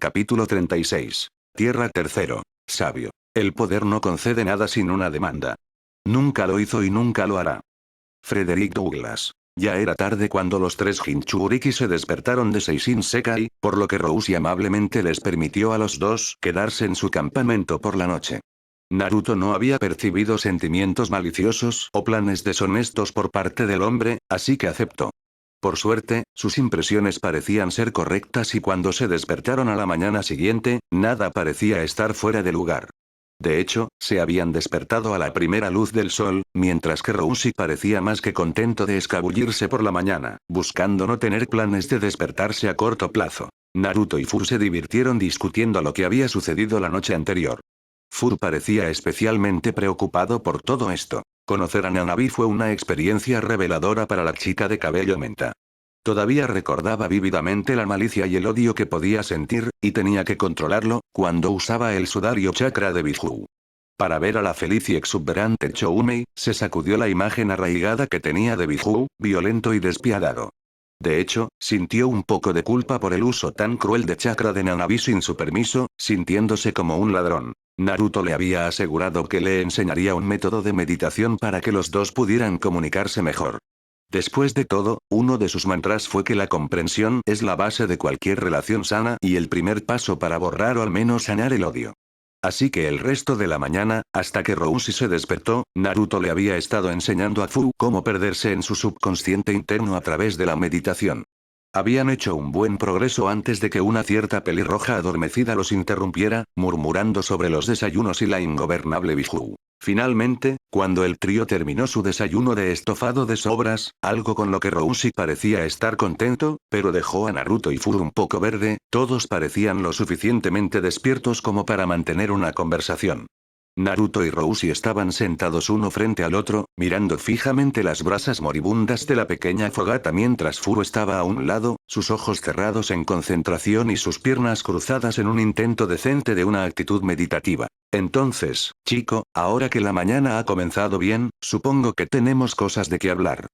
Capítulo 36. Tierra tercero. Sabio. El poder no concede nada sin una demanda. Nunca lo hizo y nunca lo hará. Frederick Douglass. Ya era tarde cuando los tres Jinchuriki se despertaron de Seishin Sekai, por lo que Rousey amablemente les permitió a los dos quedarse en su campamento por la noche. Naruto no había percibido sentimientos maliciosos o planes deshonestos por parte del hombre, así que aceptó. Por suerte, sus impresiones parecían ser correctas y cuando se despertaron a la mañana siguiente, nada parecía estar fuera de lugar. De hecho, se habían despertado a la primera luz del sol, mientras que Rousey parecía más que contento de escabullirse por la mañana, buscando no tener planes de despertarse a corto plazo. Naruto y Fur se divirtieron discutiendo lo que había sucedido la noche anterior. Fur parecía especialmente preocupado por todo esto. Conocer a Nanabi fue una experiencia reveladora para la chica de cabello menta. Todavía recordaba vívidamente la malicia y el odio que podía sentir, y tenía que controlarlo, cuando usaba el sudario chakra de Biju. Para ver a la feliz y exuberante Choumei, se sacudió la imagen arraigada que tenía de Biju, violento y despiadado. De hecho, sintió un poco de culpa por el uso tan cruel de chakra de Nanabi sin su permiso, sintiéndose como un ladrón. Naruto le había asegurado que le enseñaría un método de meditación para que los dos pudieran comunicarse mejor. Después de todo, uno de sus mantras fue que la comprensión es la base de cualquier relación sana y el primer paso para borrar o al menos sanar el odio. Así que el resto de la mañana, hasta que Rousey se despertó, Naruto le había estado enseñando a Fu cómo perderse en su subconsciente interno a través de la meditación. Habían hecho un buen progreso antes de que una cierta pelirroja adormecida los interrumpiera, murmurando sobre los desayunos y la ingobernable Biju. Finalmente, cuando el trío terminó su desayuno de estofado de sobras, algo con lo que Rousey parecía estar contento, pero dejó a Naruto y Fur un poco verde, todos parecían lo suficientemente despiertos como para mantener una conversación. Naruto y Rousey estaban sentados uno frente al otro, mirando fijamente las brasas moribundas de la pequeña fogata mientras Furo estaba a un lado, sus ojos cerrados en concentración y sus piernas cruzadas en un intento decente de una actitud meditativa. Entonces, chico, ahora que la mañana ha comenzado bien, supongo que tenemos cosas de qué hablar.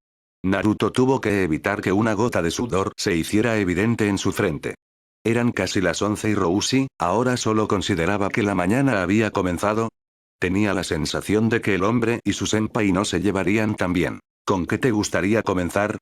Naruto tuvo que evitar que una gota de sudor se hiciera evidente en su frente. Eran casi las 11 y Rousey, ahora solo consideraba que la mañana había comenzado. Tenía la sensación de que el hombre y su senpai no se llevarían tan bien. ¿Con qué te gustaría comenzar?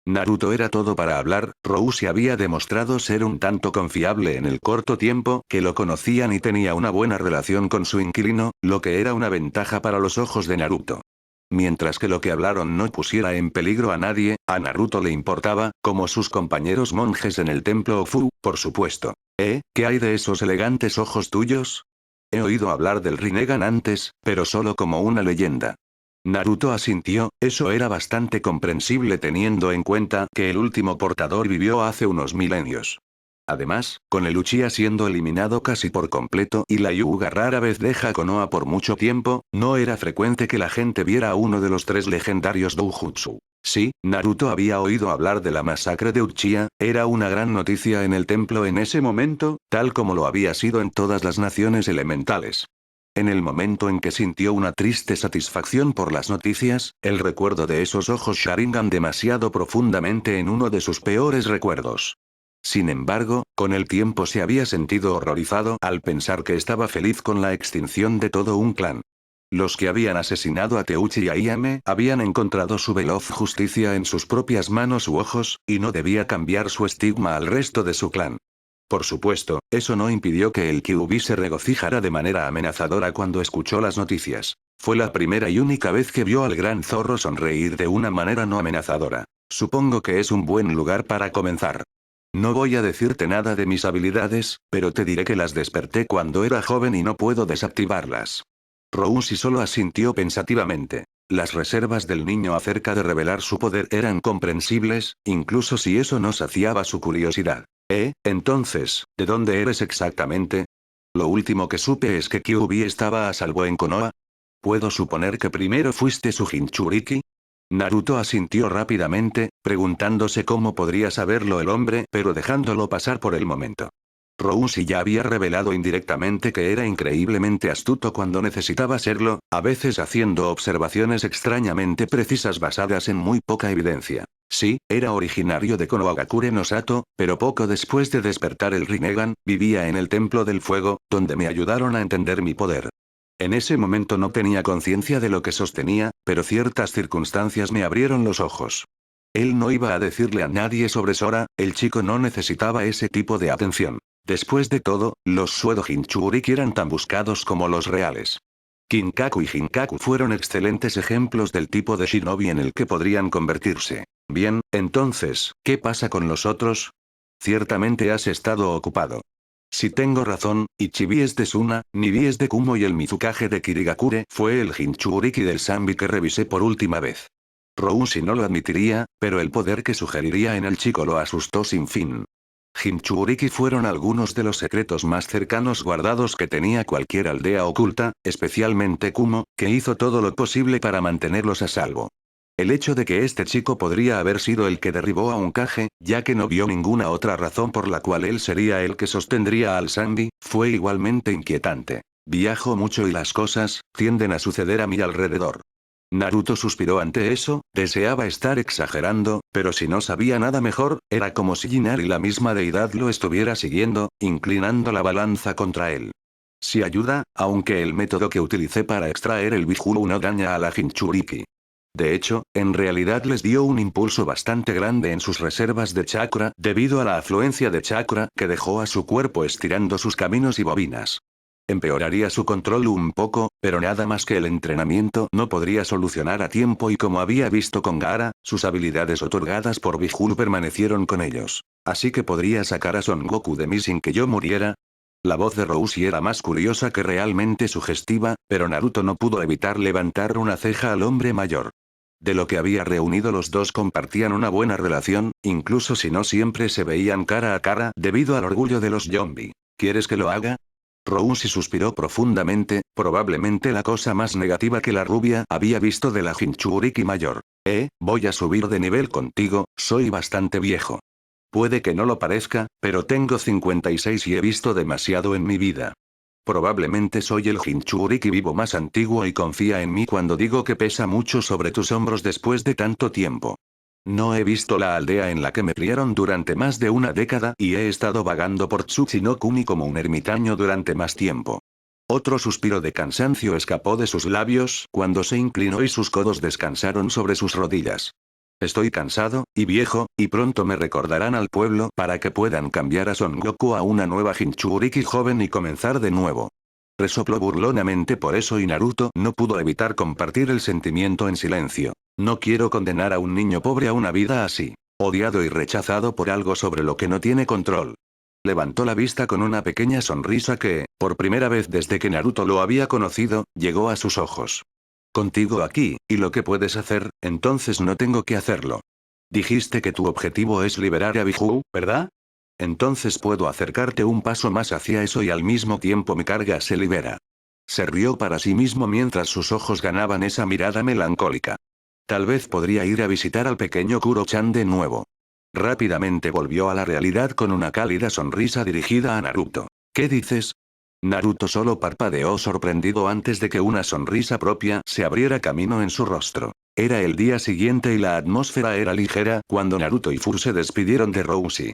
Naruto era todo para hablar, Rousey había demostrado ser un tanto confiable en el corto tiempo que lo conocían y tenía una buena relación con su inquilino, lo que era una ventaja para los ojos de Naruto. Mientras que lo que hablaron no pusiera en peligro a nadie, a Naruto le importaba, como sus compañeros monjes en el templo Ofu, por supuesto. ¿Qué hay de esos elegantes ojos tuyos? He oído hablar del Rinnegan antes, pero solo como una leyenda. Naruto asintió, eso era bastante comprensible teniendo en cuenta que el último portador vivió hace unos milenios. Además, con el Uchiha siendo eliminado casi por completo y la Hyuga rara vez deja Konoha por mucho tiempo, no era frecuente que la gente viera a uno de los tres legendarios doujutsu. Sí, Naruto había oído hablar de la masacre de Uchiha, era una gran noticia en el templo en ese momento, tal como lo había sido en todas las naciones elementales. En el momento en que sintió una triste satisfacción por las noticias, el recuerdo de esos ojos Sharingan demasiado profundamente en uno de sus peores recuerdos. Sin embargo, con el tiempo se había sentido horrorizado al pensar que estaba feliz con la extinción de todo un clan. Los que habían asesinado a Teuchi y a Iame habían encontrado su veloz justicia en sus propias manos u ojos, y no debía cambiar su estigma al resto de su clan. Por supuesto, eso no impidió que el Kyuubi se regocijara de manera amenazadora cuando escuchó las noticias. Fue la primera y única vez que vio al gran zorro sonreír de una manera no amenazadora. Supongo que es un buen lugar para comenzar. No voy a decirte nada de mis habilidades, pero te diré que las desperté cuando era joven y no puedo desactivarlas. Rousey solo asintió pensativamente. Las reservas del niño acerca de revelar su poder eran comprensibles, incluso si eso no saciaba su curiosidad. Entonces, ¿de dónde eres exactamente? Lo último que supe es que Kyuubi estaba a salvo en Konoha. ¿Puedo suponer que primero fuiste su Jinchuriki? Naruto asintió rápidamente, preguntándose cómo podría saberlo el hombre pero dejándolo pasar por el momento. Roushi ya había revelado indirectamente que era increíblemente astuto cuando necesitaba serlo, a veces haciendo observaciones extrañamente precisas basadas en muy poca evidencia. Sí, era originario de Konohagakure no Sato, pero poco después de despertar el Rinnegan, vivía en el Templo del Fuego, donde me ayudaron a entender mi poder. En ese momento no tenía conciencia de lo que sostenía, pero ciertas circunstancias me abrieron los ojos. Él no iba a decirle a nadie sobre Sora, el chico no necesitaba ese tipo de atención. Después de todo, los Suedo Jinchuriki eran tan buscados como los reales. Kinkaku y Jinkaku fueron excelentes ejemplos del tipo de shinobi en el que podrían convertirse. Bien, entonces, ¿qué pasa con los otros? Ciertamente has estado ocupado. Si tengo razón, Ichibi es de Suna, Nibi es de Kumo y el Mizukage de Kirigakure fue el Jinchuriki del Sanbi que revisé por última vez. Roushi no lo admitiría, pero el poder que sugeriría en el chico lo asustó sin fin. Jinchuriki fueron algunos de los secretos más cercanos guardados que tenía cualquier aldea oculta, especialmente Kumo, que hizo todo lo posible para mantenerlos a salvo. El hecho de que este chico podría haber sido el que derribó a un Kage, ya que no vio ninguna otra razón por la cual él sería el que sostendría al Sanbi, fue igualmente inquietante. Viajo mucho y las cosas tienden a suceder a mi alrededor. Naruto suspiró ante eso, deseaba estar exagerando, pero si no sabía nada mejor, era como si Jinari la misma deidad lo estuviera siguiendo, inclinando la balanza contra él. Si ayuda, aunque el método que utilicé para extraer el Biju no daña a la Jinchuriki. De hecho, en realidad les dio un impulso bastante grande en sus reservas de chakra, debido a la afluencia de chakra que dejó a su cuerpo estirando sus caminos y bobinas. Empeoraría su control un poco, pero nada más que el entrenamiento no podría solucionar a tiempo y como había visto con Gaara, sus habilidades otorgadas por Biju permanecieron con ellos. Así que podría sacar a Son Goku de mí sin que yo muriera. La voz de Roushi era más curiosa que realmente sugestiva, pero Naruto no pudo evitar levantar una ceja al hombre mayor. De lo que había reunido los dos compartían una buena relación, incluso si no siempre se veían cara a cara debido al orgullo de los Yonbi. ¿Quieres que lo haga? Roushi suspiró profundamente, probablemente la cosa más negativa que la rubia había visto de la Jinchuriki mayor. Voy a subir de nivel contigo, soy bastante viejo. Puede que no lo parezca, pero tengo 56 y he visto demasiado en mi vida. Probablemente soy el Jinchuriki vivo más antiguo y confía en mí cuando digo que pesa mucho sobre tus hombros después de tanto tiempo. No he visto la aldea en la que me criaron durante más de una década y he estado vagando por Tsuchinokuni como un ermitaño durante más tiempo. Otro suspiro de cansancio escapó de sus labios cuando se inclinó y sus codos descansaron sobre sus rodillas. Estoy cansado, y viejo, y pronto me recordarán al pueblo para que puedan cambiar a Son Goku a una nueva Jinchuriki joven y comenzar de nuevo. Resopló burlonamente por eso y Naruto no pudo evitar compartir el sentimiento en silencio. No quiero condenar a un niño pobre a una vida así. Odiado y rechazado por algo sobre lo que no tiene control. Levantó la vista con una pequeña sonrisa que, por primera vez desde que Naruto lo había conocido, llegó a sus ojos. Contigo aquí, y lo que puedes hacer, entonces no tengo que hacerlo. Dijiste que tu objetivo es liberar a Biju, ¿verdad? Entonces puedo acercarte un paso más hacia eso y al mismo tiempo mi carga se libera. Se rió para sí mismo mientras sus ojos ganaban esa mirada melancólica. Tal vez podría ir a visitar al pequeño Kuro-chan de nuevo. Rápidamente volvió a la realidad con una cálida sonrisa dirigida a Naruto. ¿Qué dices? Naruto solo parpadeó sorprendido antes de que una sonrisa propia se abriera camino en su rostro. Era el día siguiente y la atmósfera era ligera cuando Naruto y Fu se despidieron de Roushi.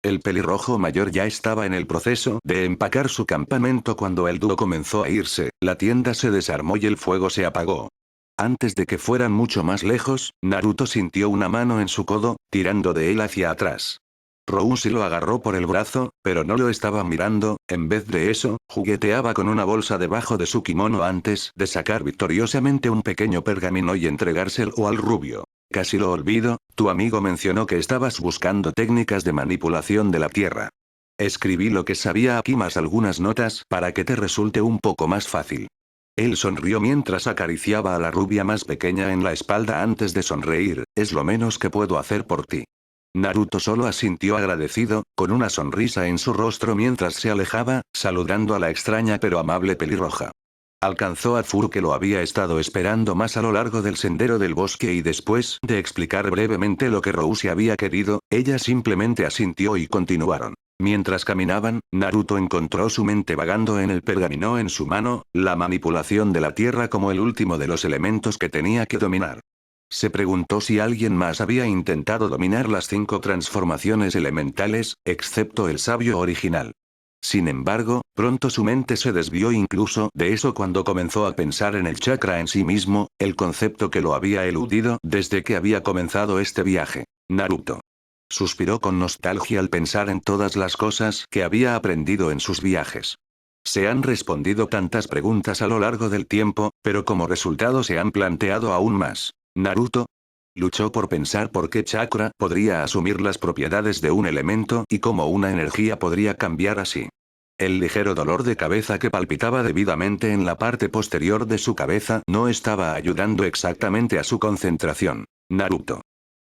El pelirrojo mayor ya estaba en el proceso de empacar su campamento cuando el dúo comenzó a irse, la tienda se desarmó y el fuego se apagó. Antes de que fueran mucho más lejos, Naruto sintió una mano en su codo, tirando de él hacia atrás. Roushi lo agarró por el brazo, pero no lo estaba mirando, en vez de eso, jugueteaba con una bolsa debajo de su kimono antes de sacar victoriosamente un pequeño pergamino y entregárselo al rubio. Casi lo olvido, tu amigo mencionó que estabas buscando técnicas de manipulación de la tierra. Escribí lo que sabía aquí más algunas notas para que te resulte un poco más fácil. Él sonrió mientras acariciaba a la rubia más pequeña en la espalda antes de sonreír, es lo menos que puedo hacer por ti. Naruto solo asintió agradecido, con una sonrisa en su rostro mientras se alejaba, saludando a la extraña pero amable pelirroja. Alcanzó a Fu que lo había estado esperando más a lo largo del sendero del bosque y después de explicar brevemente lo que Roushi había querido, ella simplemente asintió y continuaron. Mientras caminaban, Naruto encontró su mente vagando en el pergamino en su mano, la manipulación de la tierra como el último de los elementos que tenía que dominar. Se preguntó si alguien más había intentado dominar las 5 transformaciones elementales, excepto el sabio original. Sin embargo, pronto su mente se desvió incluso de eso cuando comenzó a pensar en el chakra en sí mismo, el concepto que lo había eludido desde que había comenzado este viaje. Naruto. Suspiró con nostalgia al pensar en todas las cosas que había aprendido en sus viajes. Se han respondido tantas preguntas a lo largo del tiempo, pero como resultado se han planteado aún más. Naruto luchó por pensar por qué chakra podría asumir las propiedades de un elemento y cómo una energía podría cambiar así. El ligero dolor de cabeza que palpitaba debidamente en la parte posterior de su cabeza no estaba ayudando exactamente a su concentración. Naruto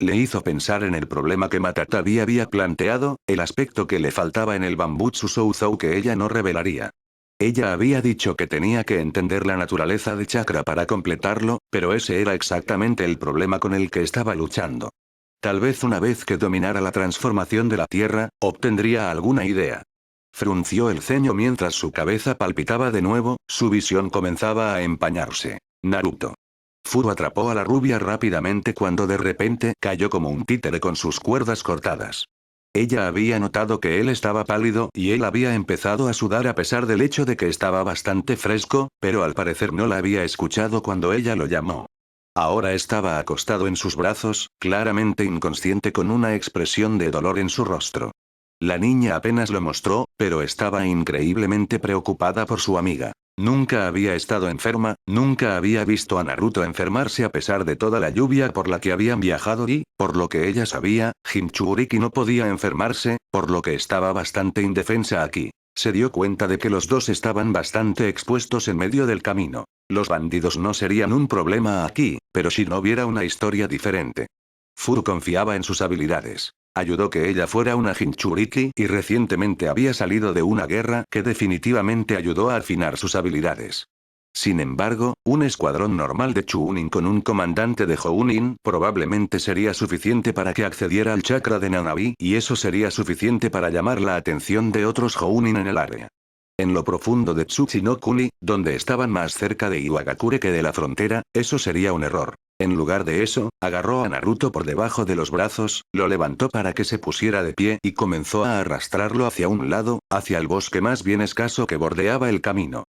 le hizo pensar en el problema que Matatabi había planteado, el aspecto que le faltaba en el Bambutsu Souzou que ella no revelaría. Ella había dicho que tenía que entender la naturaleza de chakra para completarlo, pero ese era exactamente el problema con el que estaba luchando. Tal vez una vez que dominara la transformación de la tierra, obtendría alguna idea. Frunció el ceño mientras su cabeza palpitaba de nuevo, su visión comenzaba a empañarse. Naruto. Furo atrapó a la rubia rápidamente cuando de repente cayó como un títere con sus cuerdas cortadas. Ella había notado que él estaba pálido y él había empezado a sudar a pesar del hecho de que estaba bastante fresco, pero al parecer no la había escuchado cuando ella lo llamó. Ahora estaba acostado en sus brazos, claramente inconsciente con una expresión de dolor en su rostro. La niña apenas lo mostró, pero estaba increíblemente preocupada por su amiga. Nunca había estado enferma, nunca había visto a Naruto enfermarse a pesar de toda la lluvia por la que habían viajado y, por lo que ella sabía, Jinchuriki no podía enfermarse, por lo que estaba bastante indefensa aquí. Se dio cuenta de que los dos estaban bastante expuestos en medio del camino. Los bandidos no serían un problema aquí, pero si no hubiera una historia diferente. Furu confiaba en sus habilidades. Ayudó que ella fuera una Jinchuriki y recientemente había salido de una guerra que definitivamente ayudó a afinar sus habilidades. Sin embargo, un escuadrón normal de Chunin con un comandante de Jounin probablemente sería suficiente para que accediera al chakra de Nanabi y eso sería suficiente para llamar la atención de otros Jounin en el área. En lo profundo de Tsuchinokuni, donde estaban más cerca de Iwagakure que de la frontera, eso sería un error. En lugar de eso, agarró a Naruto por debajo de los brazos, lo levantó para que se pusiera de pie y comenzó a arrastrarlo hacia un lado, hacia el bosque más bien escaso que bordeaba el camino.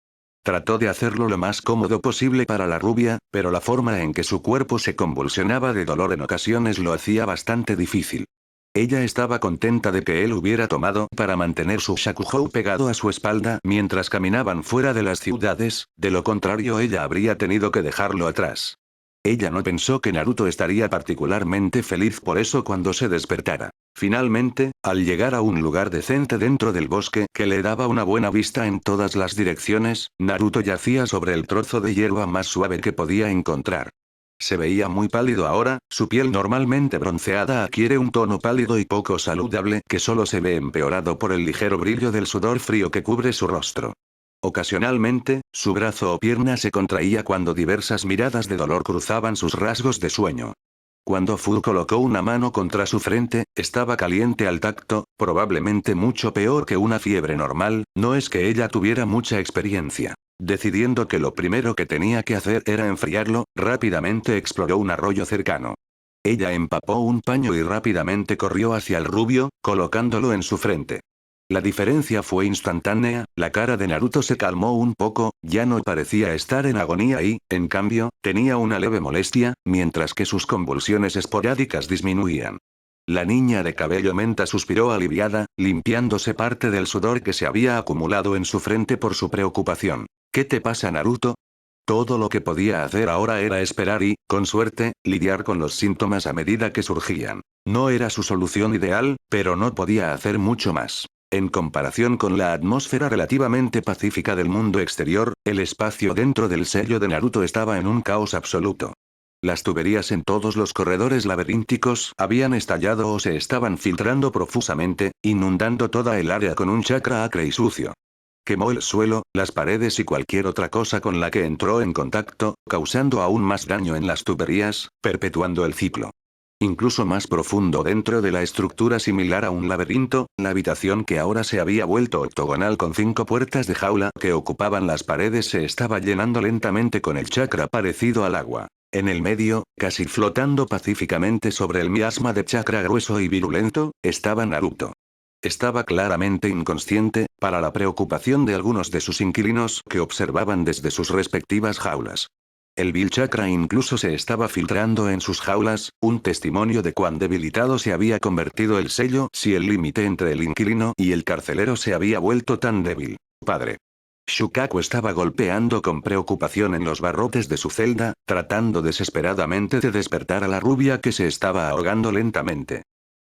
Trató de hacerlo lo más cómodo posible para la rubia, pero la forma en que su cuerpo se convulsionaba de dolor en ocasiones lo hacía bastante difícil. Ella estaba contenta de que él hubiera tomado para mantener su shakuhou pegado a su espalda mientras caminaban fuera de las ciudades, de lo contrario ella habría tenido que dejarlo atrás. Ella no pensó que Naruto estaría particularmente feliz por eso cuando se despertara. Finalmente, al llegar a un lugar decente dentro del bosque que le daba una buena vista en todas las direcciones, Naruto yacía sobre el trozo de hierba más suave que podía encontrar. Se veía muy pálido ahora, su piel normalmente bronceada adquiere un tono pálido y poco saludable que solo se ve empeorado por el ligero brillo del sudor frío que cubre su rostro. Ocasionalmente, su brazo o pierna se contraía cuando diversas miradas de dolor cruzaban sus rasgos de sueño. Cuando Fu colocó una mano contra su frente, estaba caliente al tacto, probablemente mucho peor que una fiebre normal, no es que ella tuviera mucha experiencia. Decidiendo que lo primero que tenía que hacer era enfriarlo, rápidamente exploró un arroyo cercano. Ella empapó un paño y rápidamente corrió hacia el rubio, colocándolo en su frente. La diferencia fue instantánea, la cara de Naruto se calmó un poco, ya no parecía estar en agonía y, en cambio, tenía una leve molestia, mientras que sus convulsiones esporádicas disminuían. La niña de cabello menta suspiró aliviada, limpiándose parte del sudor que se había acumulado en su frente por su preocupación. ¿Qué te pasa, Naruto? Todo lo que podía hacer ahora era esperar y, con suerte, lidiar con los síntomas a medida que surgían. No era su solución ideal, pero no podía hacer mucho más. En comparación con la atmósfera relativamente pacífica del mundo exterior, el espacio dentro del sello de Naruto estaba en un caos absoluto. Las tuberías en todos los corredores laberínticos habían estallado o se estaban filtrando profusamente, inundando toda el área con un chakra acre y sucio. Quemó el suelo, las paredes y cualquier otra cosa con la que entró en contacto, causando aún más daño en las tuberías, perpetuando el ciclo. Incluso más profundo dentro de la estructura similar a un laberinto, la habitación que ahora se había vuelto octogonal con 5 puertas de jaula que ocupaban las paredes se estaba llenando lentamente con el chakra parecido al agua. En el medio, casi flotando pacíficamente sobre el miasma de chakra grueso y virulento, estaba Naruto. Estaba claramente inconsciente, para la preocupación de algunos de sus inquilinos que observaban desde sus respectivas jaulas. El vil chakra incluso se estaba filtrando en sus jaulas, un testimonio de cuán debilitado se había convertido el sello si el límite entre el inquilino y el carcelero se había vuelto tan débil. Padre. Shukaku estaba golpeando con preocupación en los barrotes de su celda, tratando desesperadamente de despertar a la rubia que se estaba ahogando lentamente.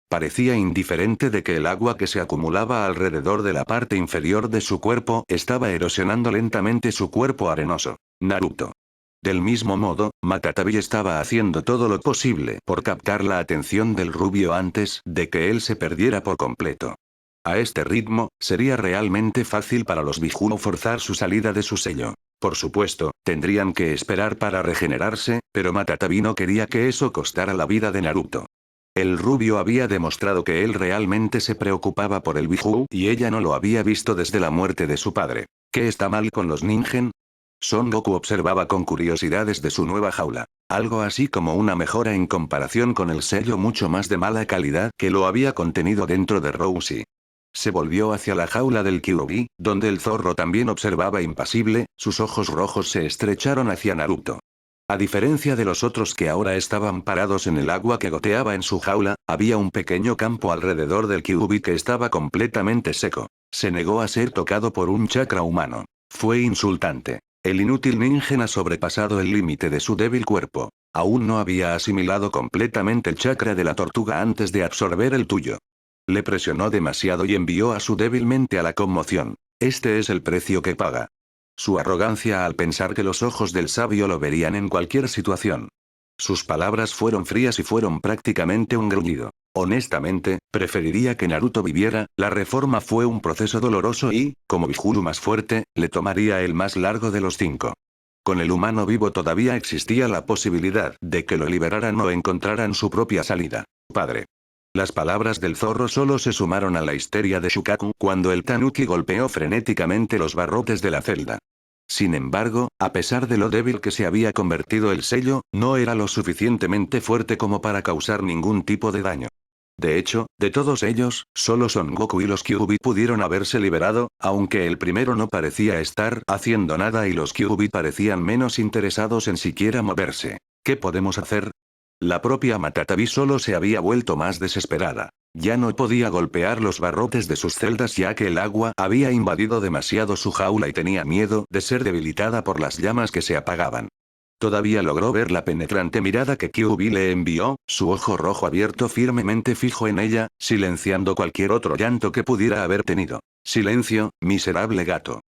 Parecía indiferente de que el agua que se acumulaba alrededor de la parte inferior de su cuerpo estaba erosionando lentamente su cuerpo arenoso. Naruto. Del mismo modo, Matatabi estaba haciendo todo lo posible por captar la atención del rubio antes de que él se perdiera por completo. A este ritmo, sería realmente fácil para los Biju forzar su salida de su sello. Por supuesto, tendrían que esperar para regenerarse, pero Matatabi no quería que eso costara la vida de Naruto. El rubio había demostrado que él realmente se preocupaba por el Biju y ella no lo había visto desde la muerte de su padre. ¿Qué está mal con los Ningen? Son Goku observaba con curiosidad desde su nueva jaula. Algo así como una mejora en comparación con el sello mucho más de mala calidad que lo había contenido dentro de Rousey. Se volvió hacia la jaula del Kyuubi, donde el zorro también observaba impasible, sus ojos rojos se estrecharon hacia Naruto. A diferencia de los otros que ahora estaban parados en el agua que goteaba en su jaula, había un pequeño campo alrededor del Kyuubi que estaba completamente seco. Se negó a ser tocado por un chakra humano. Fue insultante. El inútil Ningen ha sobrepasado el límite de su débil cuerpo. Aún no había asimilado completamente el chakra de la tortuga antes de absorber el tuyo. Le presionó demasiado y envió a su débil mente a la conmoción. Este es el precio que paga. Su arrogancia al pensar que los ojos del sabio lo verían en cualquier situación. Sus palabras fueron frías y fueron prácticamente un gruñido. Honestamente, preferiría que Naruto viviera, la reforma fue un proceso doloroso y, como Biju más fuerte, le tomaría el más largo de los 5. Con el humano vivo todavía existía la posibilidad de que lo liberaran o encontraran su propia salida. Padre. Las palabras del zorro solo se sumaron a la histeria de Shukaku cuando el tanuki golpeó frenéticamente los barrotes de la celda. Sin embargo, a pesar de lo débil que se había convertido el sello, no era lo suficientemente fuerte como para causar ningún tipo de daño. De hecho, de todos ellos, solo Son Goku y los Kyuubi pudieron haberse liberado, aunque el primero no parecía estar haciendo nada y los Kyuubi parecían menos interesados en siquiera moverse. ¿Qué podemos hacer? La propia Matatabi solo se había vuelto más desesperada. Ya no podía golpear los barrotes de sus celdas ya que el agua había invadido demasiado su jaula y tenía miedo de ser debilitada por las llamas que se apagaban. Todavía logró ver la penetrante mirada que Kyuubi le envió, su ojo rojo abierto firmemente fijo en ella, silenciando cualquier otro llanto que pudiera haber tenido. Silencio, miserable gato.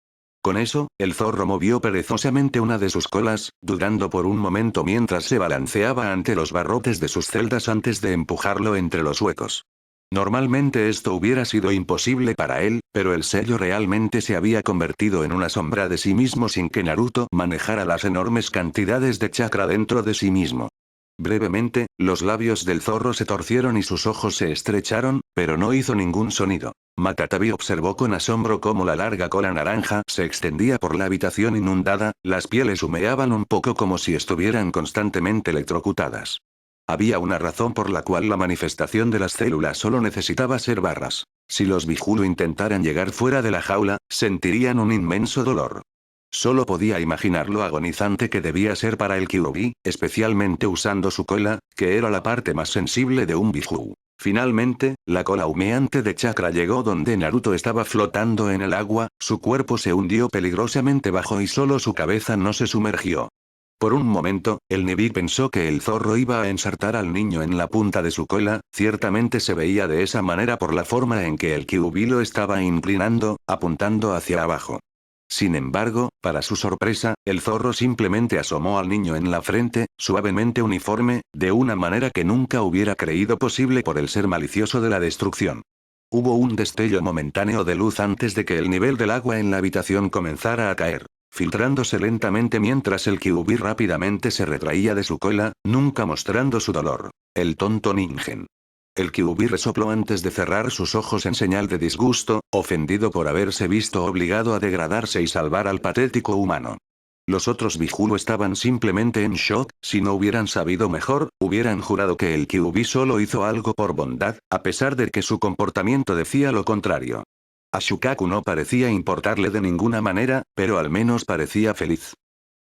Con eso, el zorro movió perezosamente una de sus colas, dudando por un momento mientras se balanceaba ante los barrotes de sus celdas antes de empujarlo entre los huecos. Normalmente esto hubiera sido imposible para él, pero el sello realmente se había convertido en una sombra de sí mismo sin que Naruto manejara las enormes cantidades de chakra dentro de sí mismo. Brevemente, los labios del zorro se torcieron y sus ojos se estrecharon, pero no hizo ningún sonido. Matatabi observó con asombro cómo la larga cola naranja se extendía por la habitación inundada, las pieles humeaban un poco como si estuvieran constantemente electrocutadas. Había una razón por la cual la manifestación de las células solo necesitaba ser barras. Si los Biju intentaran llegar fuera de la jaula, sentirían un inmenso dolor. Solo podía imaginar lo agonizante que debía ser para el Kyuubi, especialmente usando su cola, que era la parte más sensible de un Biju. Finalmente, la cola humeante de chakra llegó donde Naruto estaba flotando en el agua, su cuerpo se hundió peligrosamente bajo y solo su cabeza no se sumergió. Por un momento, el Nibi pensó que el zorro iba a ensartar al niño en la punta de su cola, ciertamente se veía de esa manera por la forma en que el Kyuubi lo estaba inclinando, apuntando hacia abajo. Sin embargo, para su sorpresa, el zorro simplemente asomó al niño en la frente, suavemente uniforme, de una manera que nunca hubiera creído posible por el ser malicioso de la destrucción. Hubo un destello momentáneo de luz antes de que el nivel del agua en la habitación comenzara a caer. filtrándose lentamente mientras el Kyuubi rápidamente se retraía de su cola, nunca mostrando su dolor. El tonto Ningen. El Kyuubi resopló antes de cerrar sus ojos en señal de disgusto, ofendido por haberse visto obligado a degradarse y salvar al patético humano. Los otros Bijulu estaban simplemente en shock, si no hubieran sabido mejor, hubieran jurado que el Kyuubi solo hizo algo por bondad, a pesar de que su comportamiento decía lo contrario. A Shukaku no parecía importarle de ninguna manera, pero al menos parecía feliz.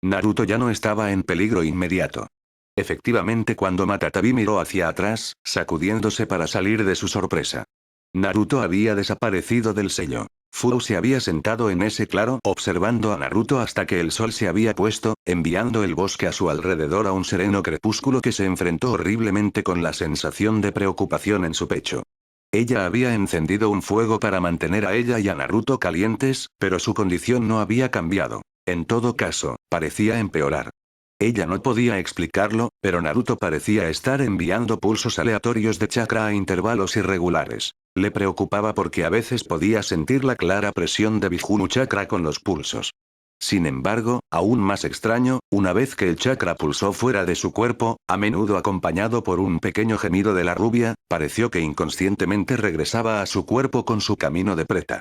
Naruto ya no estaba en peligro inmediato. Efectivamente, cuando Matatabi miró hacia atrás, sacudiéndose para salir de su sorpresa. Naruto había desaparecido del sello. Fu se había sentado en ese claro observando a Naruto hasta que el sol se había puesto, enviando el bosque a su alrededor a un sereno crepúsculo que se enfrentó horriblemente con la sensación de preocupación en su pecho. Ella había encendido un fuego para mantener a ella y a Naruto calientes, pero su condición no había cambiado. En todo caso, parecía empeorar. Ella no podía explicarlo, pero Naruto parecía estar enviando pulsos aleatorios de chakra a intervalos irregulares. Le preocupaba porque a veces podía sentir la clara presión de Bijunu chakra con los pulsos. Sin embargo, aún más extraño, una vez que el chakra pulsó fuera de su cuerpo, a menudo acompañado por un pequeño gemido de la rubia, pareció que inconscientemente regresaba a su cuerpo con su camino de preta.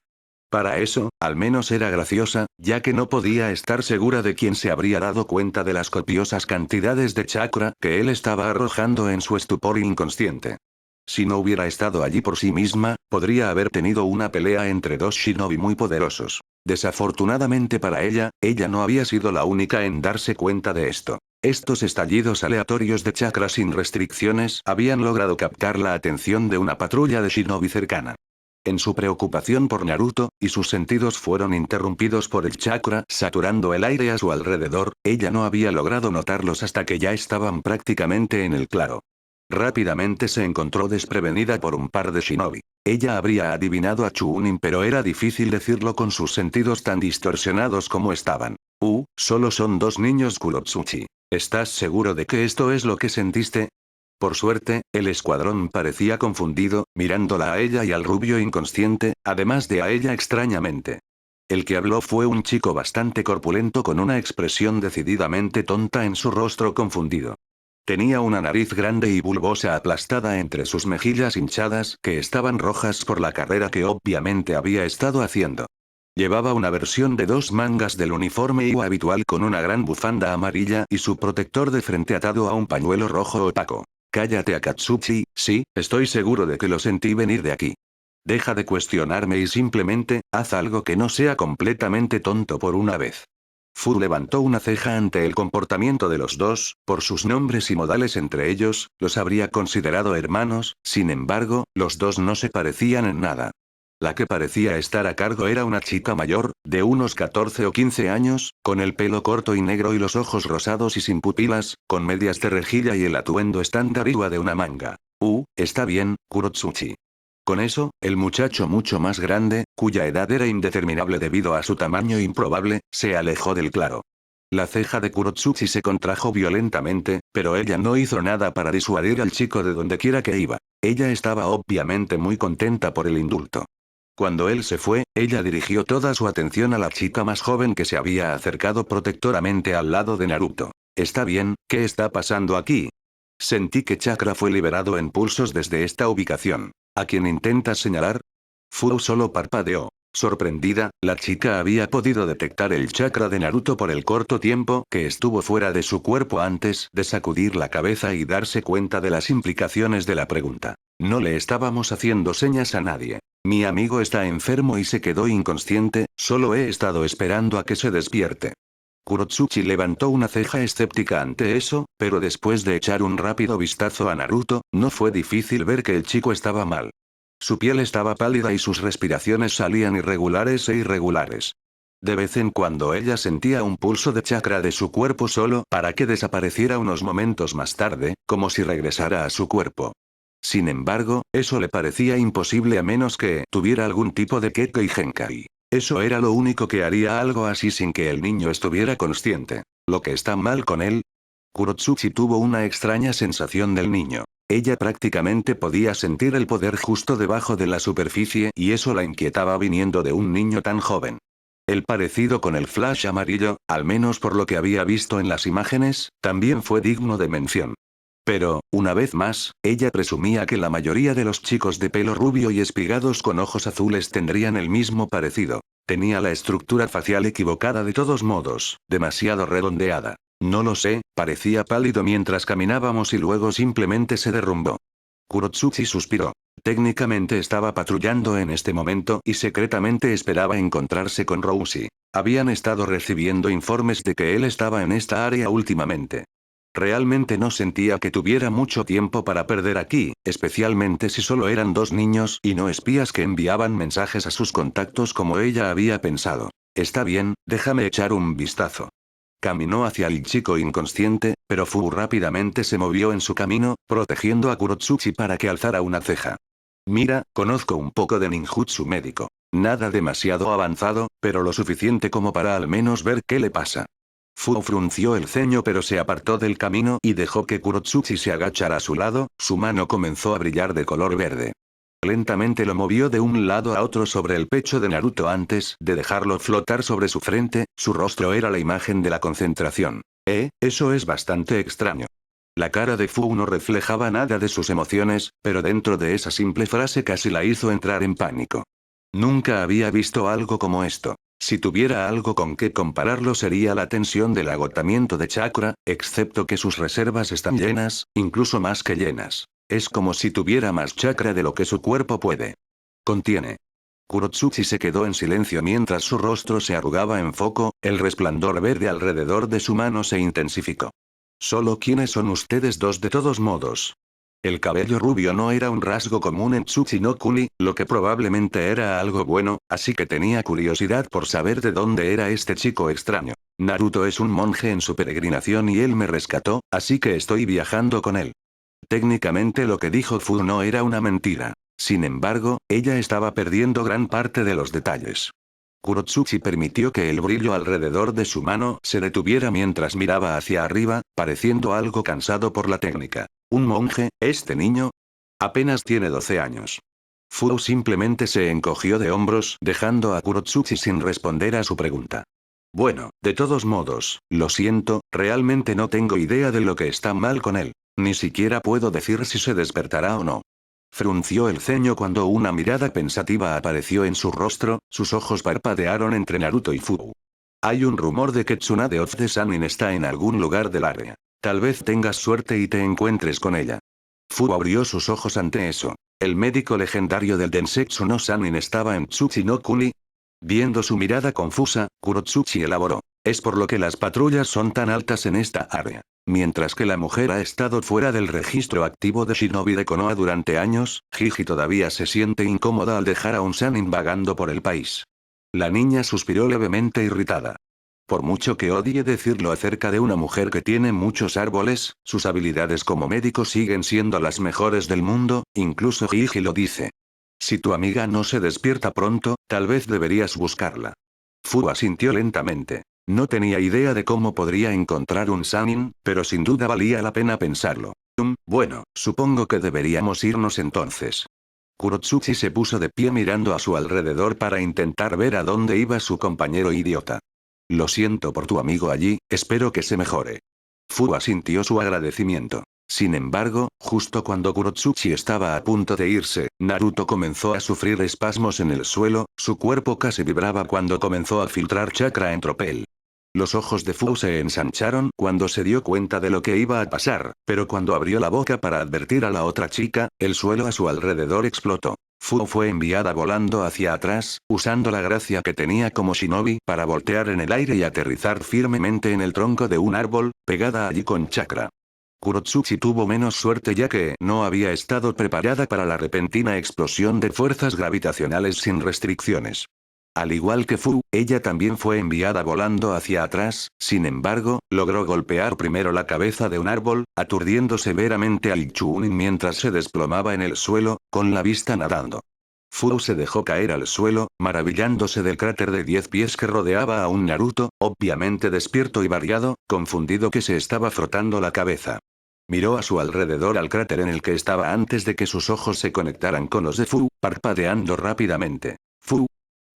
Para eso, al menos era graciosa, ya que no podía estar segura de quién se habría dado cuenta de las copiosas cantidades de chakra que él estaba arrojando en su estupor inconsciente. Si no hubiera estado allí por sí misma, podría haber tenido una pelea entre dos shinobi muy poderosos. Desafortunadamente para ella, ella no había sido la única en darse cuenta de esto. Estos estallidos aleatorios de chakra sin restricciones habían logrado captar la atención de una patrulla de shinobi cercana. En su preocupación por Naruto, y sus sentidos fueron interrumpidos por el chakra saturando el aire a su alrededor, ella no había logrado notarlos hasta que ya estaban prácticamente en el claro. Rápidamente se encontró desprevenida por un par de shinobi. Ella habría adivinado a Chuunin, pero era difícil decirlo con sus sentidos tan distorsionados como estaban. Solo son dos niños Kurotsuchi. ¿Estás seguro de que esto es lo que sentiste? Por suerte, el escuadrón parecía confundido, mirándola a ella y al rubio inconsciente, además de a ella extrañamente. El que habló fue un chico bastante corpulento con una expresión decididamente tonta en su rostro confundido. Tenía una nariz grande y bulbosa aplastada entre sus mejillas hinchadas que estaban rojas por la carrera que obviamente había estado haciendo. Llevaba una versión de 2 mangas del uniforme Iwa habitual con una gran bufanda amarilla y su protector de frente atado a un pañuelo rojo opaco. Cállate, Akatsuchi, sí, estoy seguro de que lo sentí venir de aquí. Deja de cuestionarme y simplemente, haz algo que no sea completamente tonto por una vez. Fu levantó una ceja ante el comportamiento de los dos, por sus nombres y modales entre ellos, los habría considerado hermanos, sin embargo, los dos no se parecían en nada. La que parecía estar a cargo era una chica mayor, de unos 14 o 15 años, con el pelo corto y negro y los ojos rosados y sin pupilas, con medias de rejilla y el atuendo estándar Iwa de una manga. Está bien, Kurotsuchi. Con eso, el muchacho mucho más grande, cuya edad era indeterminable debido a su tamaño improbable, se alejó del claro. La ceja de Kurotsuchi se contrajo violentamente, pero ella no hizo nada para disuadir al chico de donde quiera que iba. Ella estaba obviamente muy contenta por el indulto. Cuando él se fue, ella dirigió toda su atención a la chica más joven que se había acercado protectoramente al lado de Naruto. Está bien, ¿qué está pasando aquí? Sentí que chakra fue liberado en pulsos desde esta ubicación. ¿A quién intentas señalar? Fu solo parpadeó. Sorprendida, la chica había podido detectar el chakra de Naruto por el corto tiempo que estuvo fuera de su cuerpo antes de sacudir la cabeza y darse cuenta de las implicaciones de la pregunta. No le estábamos haciendo señas a nadie. Mi amigo está enfermo y se quedó inconsciente, solo he estado esperando a que se despierte. Kurotsuchi levantó una ceja escéptica ante eso, pero después de echar un rápido vistazo a Naruto, no fue difícil ver que el chico estaba mal. Su piel estaba pálida y sus respiraciones salían irregulares e irregulares. De vez en cuando ella sentía un pulso de chakra de su cuerpo solo para que desapareciera unos momentos más tarde, como si regresara a su cuerpo. Sin embargo, eso le parecía imposible a menos que tuviera algún tipo de Kekkei Genkai. Eso era lo único que haría algo así sin que el niño estuviera consciente. ¿Lo que está mal con él? Kurotsuchi tuvo una extraña sensación del niño. Ella prácticamente podía sentir el poder justo debajo de la superficie y eso la inquietaba viniendo de un niño tan joven. El parecido con el Flash amarillo, al menos por lo que había visto en las imágenes, también fue digno de mención. Pero, una vez más, ella presumía que la mayoría de los chicos de pelo rubio y espigados con ojos azules tendrían el mismo parecido. Tenía la estructura facial equivocada de todos modos, demasiado redondeada. No lo sé, parecía pálido mientras caminábamos y luego simplemente se derrumbó. Kurotsuchi suspiró. Técnicamente estaba patrullando en este momento y secretamente esperaba encontrarse con Rousey. Habían estado recibiendo informes de que él estaba en esta área últimamente. Realmente no sentía que tuviera mucho tiempo para perder aquí, especialmente si solo eran dos niños y no espías que enviaban mensajes a sus contactos como ella había pensado. Está bien, déjame echar un vistazo. Caminó hacia el chico inconsciente, pero Fu rápidamente se movió en su camino, protegiendo a Kurotsuchi para que alzara una ceja. Mira, conozco un poco de ninjutsu médico. Nada demasiado avanzado, pero lo suficiente como para al menos ver qué le pasa. Fu frunció el ceño pero se apartó del camino y dejó que Kurotsuchi se agachara a su lado, su mano comenzó a brillar de color verde. Lentamente lo movió de un lado a otro sobre el pecho de Naruto antes de dejarlo flotar sobre su frente, su rostro era la imagen de la concentración. Eso es bastante extraño. La cara de Fu no reflejaba nada de sus emociones, pero dentro de esa simple frase casi la hizo entrar en pánico. Nunca había visto algo como esto. Si tuviera algo con qué compararlo sería la tensión del agotamiento de chakra, excepto que sus reservas están llenas, incluso más que llenas. Es como si tuviera más chakra de lo que su cuerpo puede. Contiene. Kurotsuchi se quedó en silencio mientras su rostro se arrugaba en foco, el resplandor verde alrededor de su mano se intensificó. ¿Solo quiénes son ustedes dos de todos modos? El cabello rubio no era un rasgo común en Tsuchi no Kuni, lo que probablemente era algo bueno, así que tenía curiosidad por saber de dónde era este chico extraño. Naruto es un monje en su peregrinación y él me rescató, así que estoy viajando con él. Técnicamente lo que dijo Fu no era una mentira. Sin embargo, ella estaba perdiendo gran parte de los detalles. Kurotsuchi permitió que el brillo alrededor de su mano se detuviera mientras miraba hacia arriba, pareciendo algo cansado por la técnica. ¿Un monje, este niño? Apenas tiene 12 años. Fu simplemente se encogió de hombros, dejando a Kurotsuchi sin responder a su pregunta. Bueno, de todos modos, lo siento, realmente no tengo idea de lo que está mal con él. Ni siquiera puedo decir si se despertará o no. Frunció el ceño cuando una mirada pensativa apareció en su rostro, sus ojos parpadearon entre Naruto y Fu. Hay un rumor de que Tsunade of the Sannin está en algún lugar del área. Tal vez tengas suerte y te encuentres con ella. Fu abrió sus ojos ante eso. El médico legendario del Densetsu no Sannin estaba en Tsuchi no Kuni. Viendo su mirada confusa, Kurotsuchi elaboró. Es por lo que las patrullas son tan altas en esta área. Mientras que la mujer ha estado fuera del registro activo de Shinobi de Konoha durante años, Gigi todavía se siente incómoda al dejar a un Sannin vagando por el país. La niña suspiró levemente irritada. Por mucho que odie decirlo acerca de una mujer que tiene muchos árboles, sus habilidades como médico siguen siendo las mejores del mundo, incluso Gigi lo dice. Si tu amiga no se despierta pronto, tal vez deberías buscarla. Fu asintió lentamente. No tenía idea de cómo podría encontrar un Sannin, pero sin duda valía la pena pensarlo. Bueno, supongo que deberíamos irnos entonces. Kurotsuchi se puso de pie mirando a su alrededor para intentar ver a dónde iba su compañero idiota. Lo siento por tu amigo allí, espero que se mejore. Fu asintió su agradecimiento. Sin embargo, justo cuando Kurotsuchi estaba a punto de irse, Naruto comenzó a sufrir espasmos en el suelo, su cuerpo casi vibraba cuando comenzó a filtrar chakra en tropel. Los ojos de Fu se ensancharon cuando se dio cuenta de lo que iba a pasar, pero cuando abrió la boca para advertir a la otra chica, el suelo a su alrededor explotó. Fu fue enviada volando hacia atrás, usando la gracia que tenía como shinobi para voltear en el aire y aterrizar firmemente en el tronco de un árbol, pegada allí con chakra. Kurotsuchi tuvo menos suerte ya que no había estado preparada para la repentina explosión de fuerzas gravitacionales sin restricciones. Al igual que Fu, ella también fue enviada volando hacia atrás, sin embargo, logró golpear primero la cabeza de un árbol, aturdiendo severamente al Chunin mientras se desplomaba en el suelo, con la vista nadando. Fu se dejó caer al suelo, maravillándose del cráter de 10 pies que rodeaba a un Naruto, obviamente despierto y variado, confundido que se estaba frotando la cabeza. Miró a su alrededor al cráter en el que estaba antes de que sus ojos se conectaran con los de Fu, parpadeando rápidamente. Fu.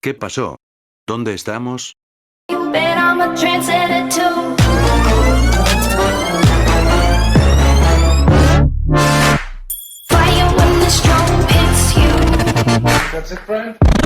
¿Qué pasó? ¿Dónde estamos? You bet I'm a trendsetter too. Fire when the storm hits you. That's it, friend?